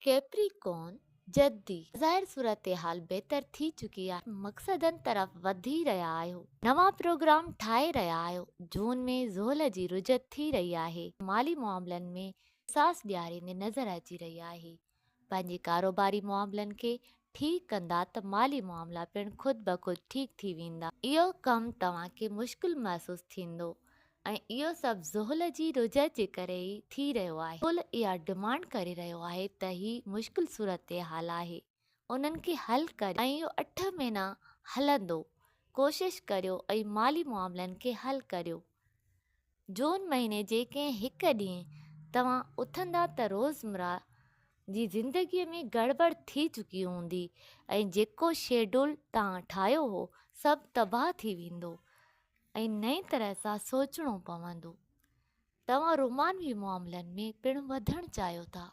Capricorn जल्दी ज़ाहिर सूरत हाल बहितर थी चुकी आहे। मक़सदनि तरफ़ वधी रहिया आहियो, नवां प्रोग्राम ठाहे रहिया आहियो। जून में ज़ोहल जी रुजत थी रही आहे, माली मामलनि में सास ॾियारींदे नज़र अची रही आहे। पंहिंजे कारोबारी मामलनि खे ठीक कंदा त माली मामला पिण ख़ुद ब ख़ुद ठीक थी वेंदा। इहो कमु तव्हांखे मुश्किल महसूस थींदो ऐं इहो सभु ज़ोहल जी रुजत जे करे ई थी रहियो आहे। ज़ोहल इहा डिमांड करे रहियो आहे त ही मुश्किल सूरत हाल आहे, उन्हनि खे हल करियो ऐं इहो 8 महीना हलंदो। कोशिश करियो ऐं माली मामलनि खे हल करियो। जून महीने जे कंहिं हिकु ॾींहुं तव्हां उथंदा त रोज़मर्रा जी ज़िंदगीअ में गड़बड़ थी चुकी हूंदी ऐं जेको शेड्यूल तव्हां ठाहियो हो सभु तबाह थी वेंदो ऐं नई तरह सां सोचणो पवंदो। तव्हां रोमानवी मामलनि में पिणु वधणु चाहियो था।